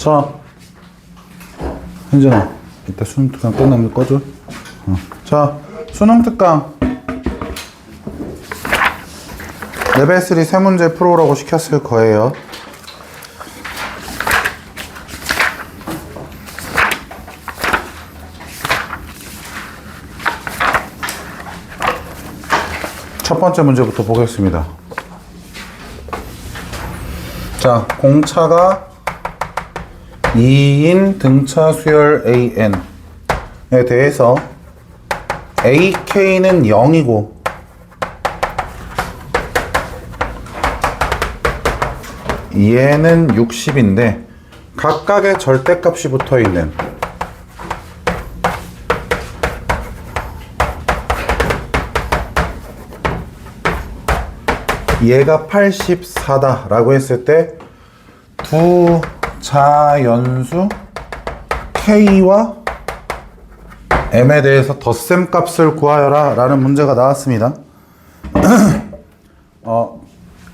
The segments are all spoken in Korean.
자, 현진아, 이따 수능 특강 끝나면 꺼줘. 자, 수능 특강 레벨 3 세 문제 풀어오라고 시켰을 거예요. 첫 번째 문제부터 보겠습니다. 자, 공차가 2인 등차 수열 AN에 대해서 AK는 0이고 얘는 60인데 각각의 절대값이 붙어있는 얘가 84다 라고 했을 때 두 자연수 K와 M에 대해서 덧셈 값을 구하여라 라는 문제가 나왔습니다.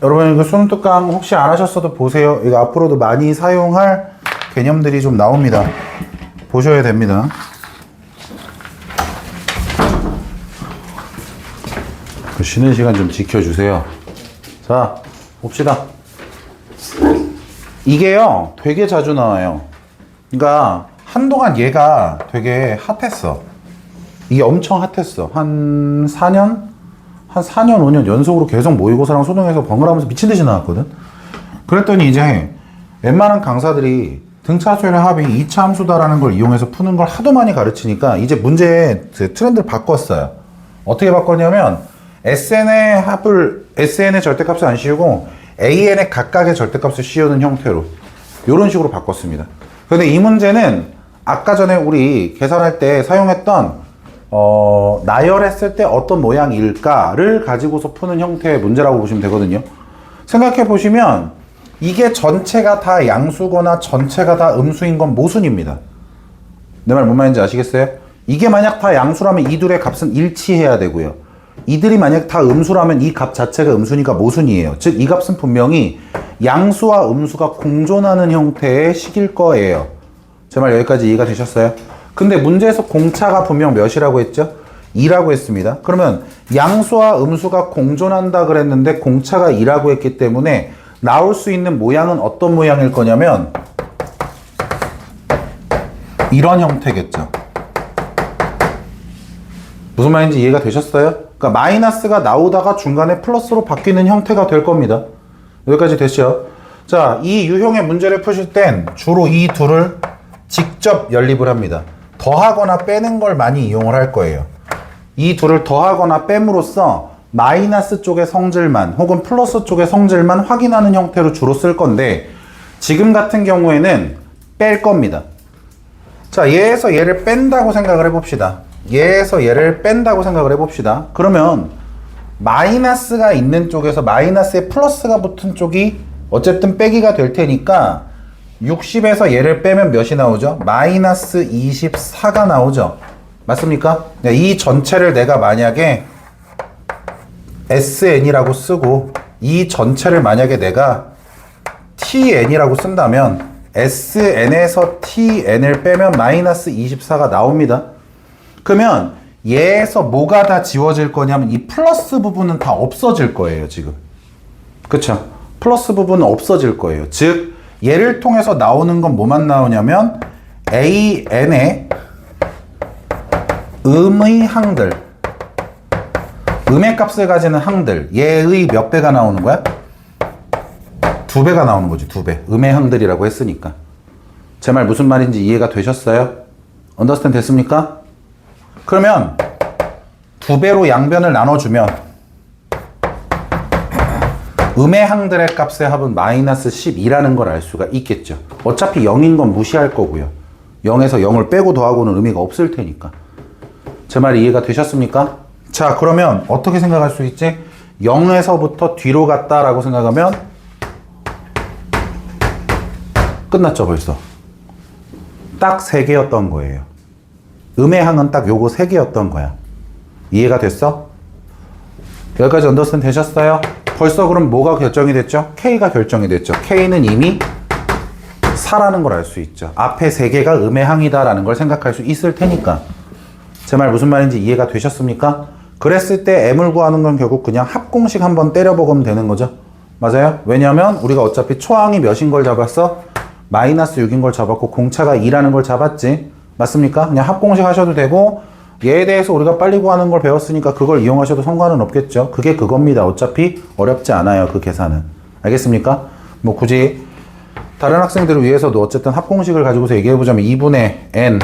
여러분 이거 수능 특강 혹시 안 하셨어도 보세요. 이거 앞으로도 많이 사용할 개념들이 좀 나옵니다. 보셔야 됩니다. 쉬는 시간 좀 지켜주세요. 자, 봅시다. 이게요, 되게 자주 나와요. 그러니까 한동안 얘가 되게 핫했어. 이게 엄청 핫했어. 한 4년, 5년 연속으로 계속 모의고사랑 수능에서 번갈아가면서 미친듯이 나왔거든. 그랬더니 이제 웬만한 강사들이 등차 수열의 합이 2차 함수다라는 걸 이용해서 푸는 걸 하도 많이 가르치니까 이제 문제의 트렌드를 바꿨어요. 어떻게 바꿨냐면 SN의 절대값을 안 씌우고 AN의 각각의 절대값을 씌우는 형태로 이런 식으로 바꿨습니다. 근데 이 문제는 아까 전에 우리 계산할 때 사용했던 나열했을 때 어떤 모양일까를 가지고서 푸는 형태의 문제라고 보시면 되거든요. 생각해 보시면 이게 전체가 다 양수거나 전체가 다 음수인 건 모순입니다. 내 말 뭔 말인지 아시겠어요? 이게 만약 다 양수라면 이 둘의 값은 일치해야 되고요. 이들이 만약 다 음수라면 이 값 자체가 음수니까 모순이에요. 즉 이 값은 분명히 양수와 음수가 공존하는 형태의 식일 거예요. 제 말 여기까지 이해가 되셨어요? 근데 문제에서 공차가 분명 몇이라고 했죠? 2라고 했습니다. 그러면 양수와 음수가 공존한다 그랬는데 공차가 2라고 했기 때문에 나올 수 있는 모양은 어떤 모양일 거냐면 이런 형태겠죠. 무슨 말인지 이해가 되셨어요? 그러니까 마이너스가 나오다가 중간에 플러스로 바뀌는 형태가 될 겁니다. 여기까지 됐죠? 자, 이 유형의 문제를 푸실 땐 주로 이 둘을 직접 연립을 합니다. 더하거나 빼는 걸 많이 이용을 할 거예요. 이 둘을 더하거나 뺨으로써 마이너스 쪽의 성질만 혹은 플러스 쪽의 성질만 확인하는 형태로 주로 쓸 건데 지금 같은 경우에는 뺄 겁니다. 자, 얘에서 얘를 뺀다고 생각을 해봅시다. 얘에서 얘를 뺀다고 생각을 해봅시다. 그러면 마이너스가 있는 쪽에서 마이너스에 플러스가 붙은 쪽이 어쨌든 빼기가 될 테니까 60에서 얘를 빼면 몇이 나오죠? 마이너스 24가 나오죠. 맞습니까? 이 전체를 내가 만약에 SN이라고 쓰고 이 전체를 만약에 내가 TN이라고 쓴다면 SN에서 TN을 빼면 마이너스 24가 나옵니다. 그러면 얘에서 뭐가 다 지워질 거냐면 이 플러스 부분은 다 없어질 거예요, 지금. 그쵸? 플러스 부분은 없어질 거예요. 즉, 얘를 통해서 나오는 건 뭐만 나오냐면 AN의 음의 항들, 음의 값을 가지는 항들, 얘의 몇 배가 나오는 거야? 2배가 나오는 거지, 2배. 음의 항들이라고 했으니까. 제 말 무슨 말인지 이해가 되셨어요? 언더스탠드 됐습니까? 그러면 2배로 양변을 나눠주면 음의 항들의 값의 합은 마이너스 12라는 걸 알 수가 있겠죠. 어차피 0인 건 무시할 거고요. 0에서 0을 빼고 더하고는 의미가 없을 테니까. 제 말이 이해가 되셨습니까? 자, 그러면 어떻게 생각할 수 있지? 0에서부터 뒤로 갔다라고 생각하면 끝났죠, 벌써. 딱 3개였던 거예요. 음의 항은 딱 요거 3개였던 거야. 이해가 됐어? 여기까지 언더스탠드 되셨어요? 벌써 그럼 뭐가 결정이 됐죠? K가 결정이 됐죠. K는 이미 4라는 걸 알 수 있죠. 앞에 3개가 음의 항이다라는 걸 생각할 수 있을 테니까. 제 말 무슨 말인지 이해가 되셨습니까? 그랬을 때 m을 구하는 건 결국 그냥 합공식 한번 때려보면 되는 거죠. 맞아요? 왜냐면 우리가 어차피 초항이 몇인 걸 잡았어? 마이너스 6인 걸 잡았고 공차가 2라는 걸 잡았지. 맞습니까? 그냥 합공식 하셔도 되고 얘에 대해서 우리가 빨리 구하는 걸 배웠으니까 그걸 이용하셔도 상관은 없겠죠. 그게 그겁니다. 어차피 어렵지 않아요. 그 계산은. 알겠습니까? 뭐 굳이 다른 학생들을 위해서도 어쨌든 합공식을 가지고서 얘기해보자면 2분의 n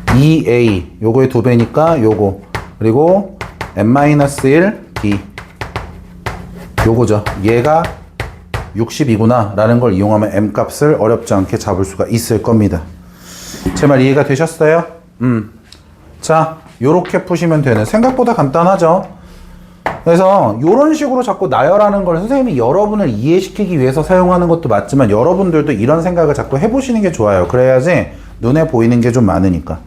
2a 요거의 2배니까 요거 그리고 n-1 b 요거죠. 얘가 60이구나 라는 걸 이용하면 m 값을 어렵지 않게 잡을 수가 있을 겁니다. 제 말 이해가 되셨어요? 자, 요렇게 푸시면 되는, 생각보다 간단하죠? 그래서 요런 식으로 자꾸 나열하는 걸 선생님이 여러분을 이해시키기 위해서 사용하는 것도 맞지만 여러분들도 이런 생각을 자꾸 해보시는 게 좋아요. 그래야지 눈에 보이는 게 좀 많으니까.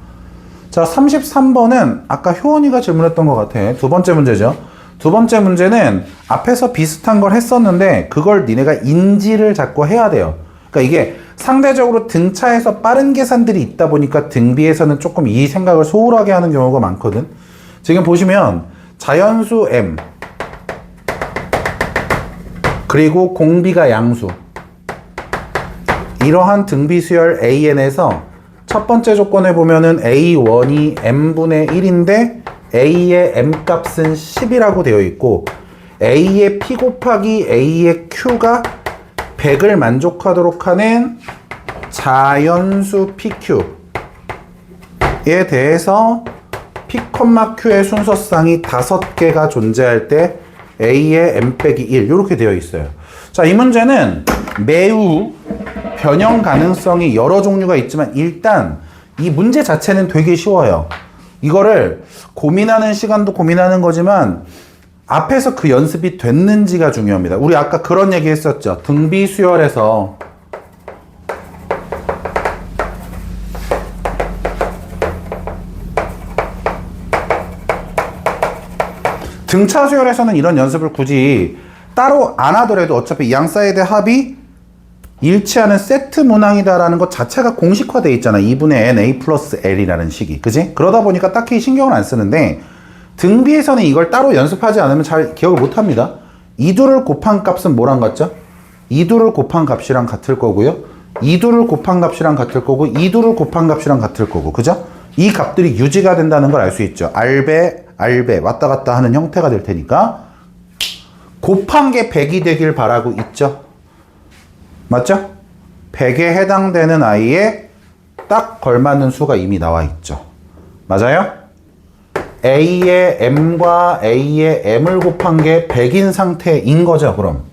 자, 33번은 아까 효원이가 질문했던 것 같아. 두 번째 문제죠. 두 번째 문제는 앞에서 비슷한 걸 했었는데 그걸 니네가 인지를 자꾸 해야 돼요. 그러니까 이게 상대적으로 등차에서 빠른 계산들이 있다 보니까 등비에서는 조금 이 생각을 소홀하게 하는 경우가 많거든. 지금 보시면 자연수 m 그리고 공비가 양수, 이러한 등비수열 an에서 첫 번째 조건에 보면은 a1이 m분의 1인데 a의 m값은 10이라고 되어 있고 a의 p 곱하기 a의 q가 100을 만족하도록 하는 자연수 pq에 대해서 p, q의 순서쌍이 5개가 존재할 때 a의 m 빼기 1 이렇게 되어 있어요. 자, 이 문제는 매우 변형 가능성이 여러 종류가 있지만 일단 이 문제 자체는 되게 쉬워요. 이거를 고민하는 시간도 고민하는 거지만 앞에서 그 연습이 됐는지가 중요합니다. 우리 아까 그런 얘기 했었죠. 등비수열에서 등차수열에서는 이런 연습을 굳이 따로 안 하더라도 어차피 양 사이드 합이 일치하는 세트 문항이다라는 것 자체가 공식화되어 있잖아. 2분의 n a 플러스 l이라는 식이. 그지? 그러다 보니까 딱히 신경을 안 쓰는데 등비에서는 이걸 따로 연습하지 않으면 잘 기억을 못 합니다. 2두를 곱한 값은 뭐랑 같죠? 2두를 곱한 값이랑 같을 거고요. 2두를 곱한 값이랑 같을 거고 2두를 곱한 값이랑 같을 거고. 그죠? 이 값들이 유지가 된다는 걸 알 수 있죠. r배, r배 왔다 갔다 하는 형태가 될 테니까 곱한 게 100이 되길 바라고 있죠. 맞죠? 100에 해당되는 i에 딱 걸맞는 수가 이미 나와 있죠. 맞아요? a의 m과 a의 m을 곱한 게 100인 상태인 거죠. 그럼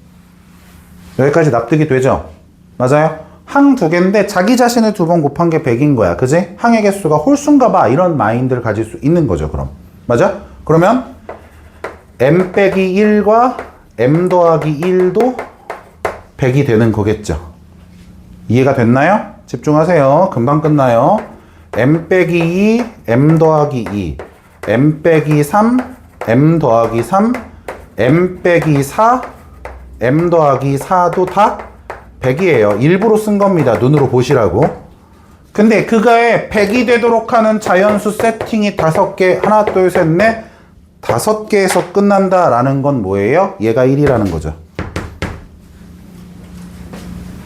여기까지 납득이 되죠? 맞아요? 항 2개인데 자기 자신을 2번 곱한 게 100인 거야. 그지? 항의 개수가 홀수인가 봐. 이런 마인드를 가질 수 있는 거죠. 그럼 맞아? 그러면 m 빼기 1과 m 더하기 1도 100이 되는 거겠죠. 이해가 됐나요? 집중하세요. 금방 끝나요. m 빼기 2, m 더하기 2, m 빼기 3, m 더하기 3, m 빼기 4, m 더하기 4도 다 100이에요. 일부러 쓴 겁니다. 눈으로 보시라고. 근데 그거에 100이 되도록 하는 자연수 세팅이 5개, 하나, 둘, 셋, 넷, 5개에서 끝난다라는 건 뭐예요? 얘가 1이라는 거죠.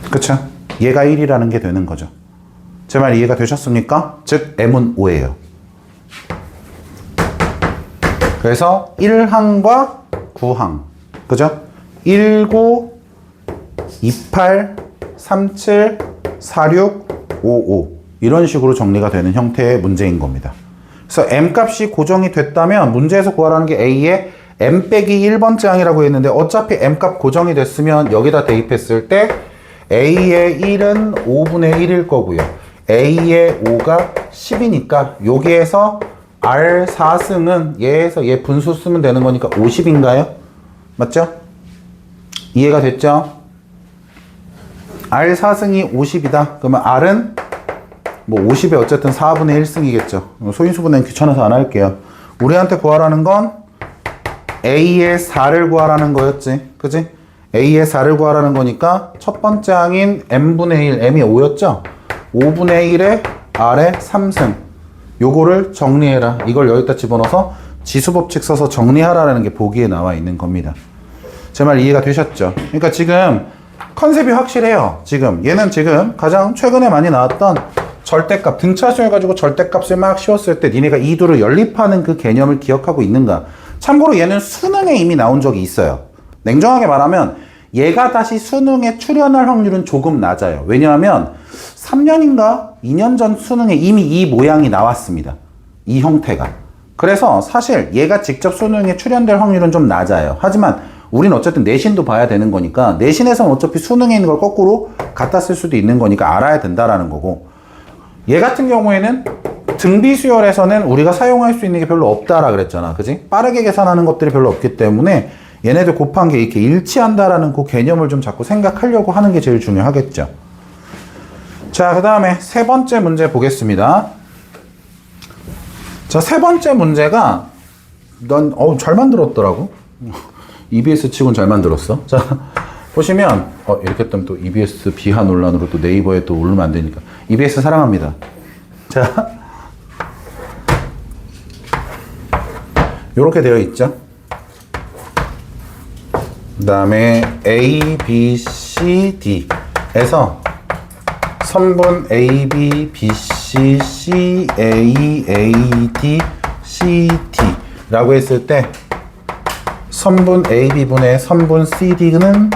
그쵸? 얘가 1이라는 게 되는 거죠. 제 말 이해가 되셨습니까? 즉 m은 5예요. 그래서 1항과 9항. 그죠? 19, 28, 37, 46, 55 이런 식으로 정리가 되는 형태의 문제인 겁니다. 그래서 m값이 고정이 됐다면 문제에서 구하라는 게 a의 m 빼기 1번째 항이라고 했는데 어차피 m값 고정이 됐으면 여기다 대입했을 때 a의 1은 5분의 1일 거고요. a의 5가 10이니까 여기에서 R4승은 얘에서 얘 분수 쓰면 되는 거니까 50인가요? 맞죠? 이해가 됐죠? R4승이 50이다. 그러면 R은 뭐 50에 어쨌든 4분의 1승이겠죠. 소인수분해는 귀찮아서 안 할게요. 우리한테 구하라는 건 A의 4를 구하라는 거였지. 그지? A의 4를 구하라는 거니까 첫 번째 항인 N분의 1, M이 5였죠? 5분의 1에 R의 3승. 요거를 정리해라. 이걸 여기다 집어넣어서 지수법칙 써서 정리하라는 게 보기에 나와 있는 겁니다. 제 말 이해가 되셨죠? 그러니까 지금 컨셉이 확실해요. 얘는 지금 가장 최근에 많이 나왔던 절대값, 등차수열 가지고 절대값을 막 씌웠을 때 니네가 이 둘을 연립하는 그 개념을 기억하고 있는가? 참고로 얘는 수능에 이미 나온 적이 있어요. 냉정하게 말하면 얘가 다시 수능에 출연할 확률은 조금 낮아요. 왜냐하면 3년인가 2년 전 수능에 이미 이 모양이 나왔습니다. 이 형태가. 그래서 사실 얘가 직접 수능에 출연될 확률은 좀 낮아요. 하지만 우린 어쨌든 내신도 봐야 되는 거니까 내신에서는 어차피 수능에 있는 걸 거꾸로 갖다 쓸 수도 있는 거니까 알아야 된다라는 거고, 얘 같은 경우에는 등비수열에서는 우리가 사용할 수 있는 게 별로 없다라 그랬잖아. 그지? 빠르게 계산하는 것들이 별로 없기 때문에 얘네들 곱한 게 이렇게 일치한다라는 그 개념을 좀 자꾸 생각하려고 하는 게 제일 중요하겠죠. 자, 그 다음에 세 번째 문제 보겠습니다. 자, 세 번째 문제가 잘 만들었더라고. EBS 치곤 잘 만들었어. 자, 보시면 이렇게 뜨면 또 EBS 비하 논란으로 또 네이버에 또 오르면 안 되니까 EBS 사랑합니다. 자, 요렇게 되어 있죠. 그 다음에 A, B, C, D에서 선분 A, B, B, C, C, A, A, D, C, D 라고 했을 때 선분 AB분의 선분 CD는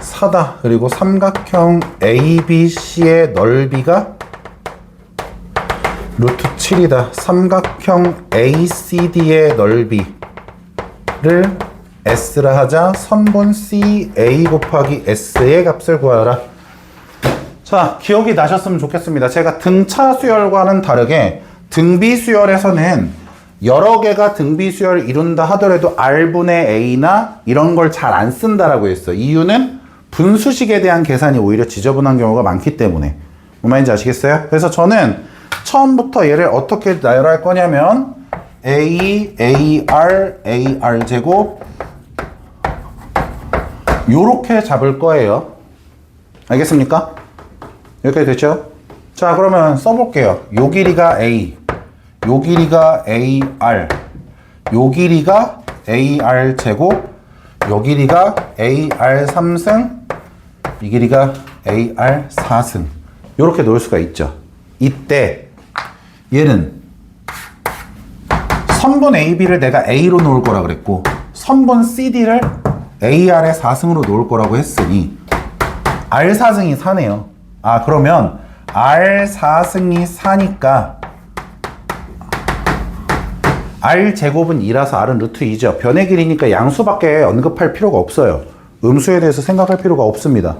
4다. 그리고 삼각형 ABC의 넓이가 루트 7이다. 삼각형 ACD의 넓이를 S라 하자. 선분 CA 곱하기 S의 값을 구하라. 자, 기억이 나셨으면 좋겠습니다. 제가 등차 수열과는 다르게 등비 수열에서는 여러 개가 등비 수열을 이룬다 하더라도 R분의 A나 이런 걸 잘 안 쓴다라고 했어요. 이유는 분수식에 대한 계산이 오히려 지저분한 경우가 많기 때문에. 뭔 말인지 아시겠어요? 그래서 저는 처음부터 얘를 어떻게 나열할 거냐면 A, AR, AR 제곱 요렇게 잡을 거예요. 알겠습니까? 여기까지 됐죠? 자, 그러면 써볼게요. 요 길이가 A, 요 길이가 AR, 요 길이가 AR 제곱, 요 길이가 AR 3승, 이 길이가 AR 4승. 요렇게 놓을 수가 있죠. 이때 얘는 선분 AB를 내가 A로 놓을 거라 그랬고 선분 CD를 AR의 4승으로 놓을 거라고 했으니 R 4승이 4네요. 아, 그러면 R 4승이 4니까 R 제곱은 2라서 R은 루트 2죠. 변의 길이니까 양수밖에 언급할 필요가 없어요. 음수에 대해서 생각할 필요가 없습니다.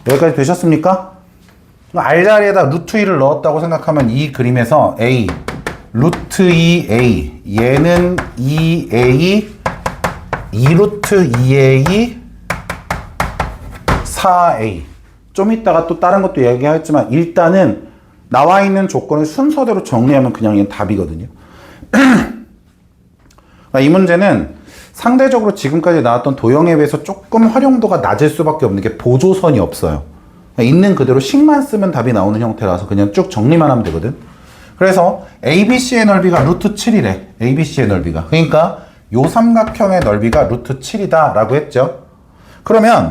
여기까지 되셨습니까? R 자리에다 루트 2를 넣었다고 생각하면 이 그림에서 A, 루트 2A, 얘는 2A, 2루트 2A, 4A. 좀 이따가 또 다른 것도 얘기하겠지만 일단은 나와 있는 조건을 순서대로 정리하면 그냥 얘는 답이거든요. 이 문제는 상대적으로 지금까지 나왔던 도형에 비해서 조금 활용도가 낮을 수밖에 없는 게 보조선이 없어요. 있는 그대로 식만 쓰면 답이 나오는 형태라서 그냥 쭉 정리만 하면 되거든. 그래서 ABC의 넓이가 루트 7이래. ABC의 넓이가. 그러니까 요 삼각형의 넓이가 루트 7이다 라고 했죠. 그러면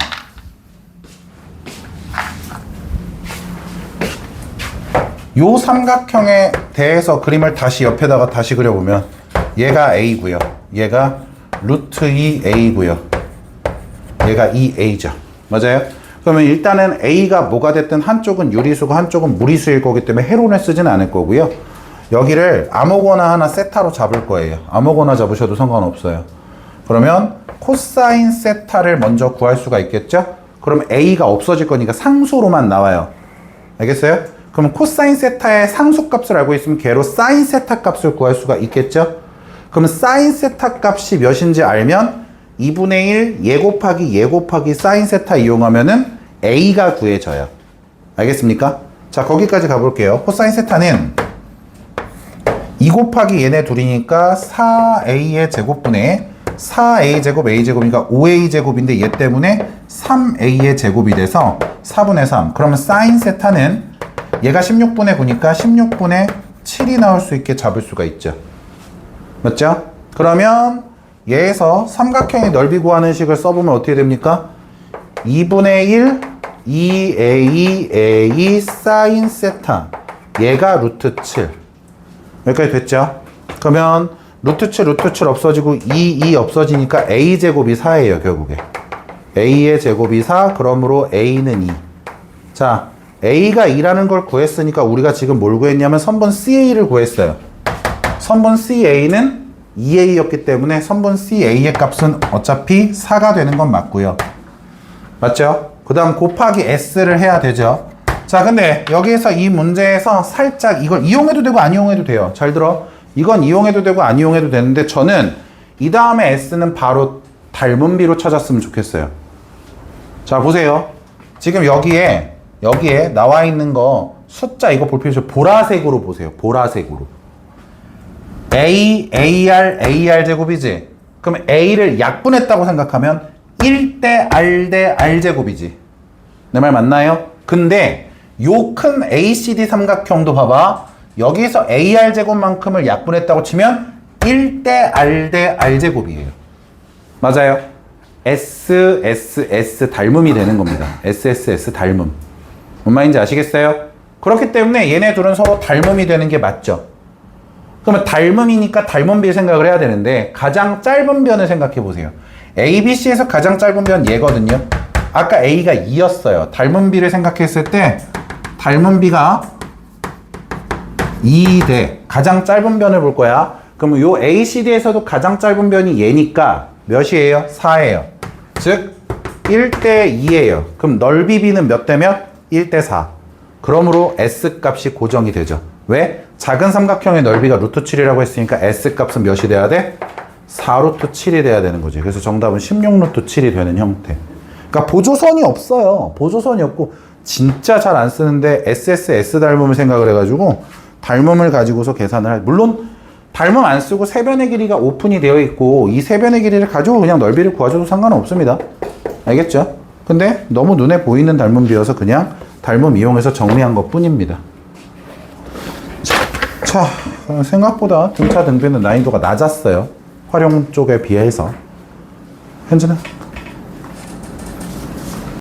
요 삼각형에 대해서 그림을 다시 옆에다가 다시 그려보면 얘가 A고요. 얘가 루트 2A고요. 얘가 2A죠. 맞아요? 그러면 일단은 A가 뭐가 됐든 한쪽은 유리수고 한쪽은 무리수일 거기 때문에 해로를 쓰지는 않을 거고요. 여기를 아무거나 하나 세타로 잡을 거예요. 아무거나 잡으셔도 상관없어요. 그러면 코사인 세타를 먼저 구할 수가 있겠죠? 그럼 A가 없어질 거니까 상수로만 나와요. 알겠어요? 그럼 코사인 세타의 상수값을 알고 있으면 걔로 사인 세타 값을 구할 수가 있겠죠? 그럼 사인 세타 값이 몇인지 알면 2분의 1 얘 곱하기 사인 세타 이용하면은 A가 구해져요. 알겠습니까? 자, 거기까지 가볼게요. 코사인 세타는 2 곱하기 얘네 둘이니까 4A의 제곱분의 4A 제곱 A 제곱이니까 5A 제곱인데 얘 때문에 3a의 제곱이 돼서 4분의 3. 그러면 사인 세타는 얘가 16분의 9니까 16분의 7이 나올 수 있게 잡을 수가 있죠. 맞죠? 그러면 얘에서 삼각형의 넓이 구하는 식을 써보면 어떻게 됩니까? 2분의 1 2a 사인 세타, 얘가 루트 7. 여기까지 됐죠? 그러면 루트 7 없어지고 2 없어지니까 a제곱이 4예요 결국에. a의 제곱이 4, 그러므로 a는 2. 자, a가 2라는 걸 구했으니까 우리가 지금 뭘 구했냐면 선분 ca를 구했어요. 선분 ca는 2a였기 때문에 선분 ca의 값은 어차피 4가 되는 건 맞고요. 맞죠? 그 다음 곱하기 s를 해야 되죠. 자, 근데 여기에서 이 문제에서 살짝 이걸 이용해도 되고 안 이용해도 돼요. 잘 들어. 이건 이용해도 되고 안 이용해도 되는데 저는 이 다음에 s는 바로 닮은 비로 찾았으면 좋겠어요. 자, 보세요. 지금 여기에 나와 있는 거 숫자 이거 볼 필요 없이 보라색으로 보세요. 보라색으로. AR 제곱이지? 그럼 A를 약분했다고 생각하면 1대 R 대 R 제곱이지. 내 말 맞나요? 근데 요 큰 ACD 삼각형도 봐봐. 여기서 AR 제곱만큼을 약분했다고 치면 1대 R 대 R 제곱이에요. 맞아요? S 닮음이 되는 겁니다. S 닮음. 뭔 말인지 아시겠어요? 그렇기 때문에 얘네 둘은 서로 닮음이 되는 게 맞죠. 그러면 닮음이니까 닮은비를 생각을 해야 되는데 가장 짧은 변을 생각해 보세요. ABC에서 가장 짧은 변 얘거든요. 아까 A가 2였어요. 닮은비를 생각했을 때 닮은비가 2대 가장 짧은 변을 볼 거야. 그러면 요 ACD에서도 가장 짧은 변이 얘니까 몇이에요? 4예요. 즉 1대 2예요. 그럼 넓이 B는 몇 대 몇? 1대 4. 그러므로 S 값이 고정이 되죠. 왜? 작은 삼각형의 넓이가 루트 7이라고 했으니까 S 값은 몇이 돼야 돼? 4루트 7이 돼야 되는 거지. 그래서 정답은 16루트 7이 되는 형태. 그러니까 보조선이 없어요. 보조선이 없고 진짜 잘 안 쓰는데 S 닮음을 생각을 해가지고 닮음을 가지고서 계산을 할. 물론 닮음 안 쓰고 세변의 길이가 오픈이 되어 있고 이 세변의 길이를 가지고 그냥 넓이를 구하줘도 상관은 없습니다. 알겠죠? 근데 너무 눈에 보이는 닮음비여서 그냥 닮음 이용해서 정리한 것 뿐입니다. 자, 생각보다 등차 등비는 난이도가 낮았어요. 활용 쪽에 비해서. 현진아.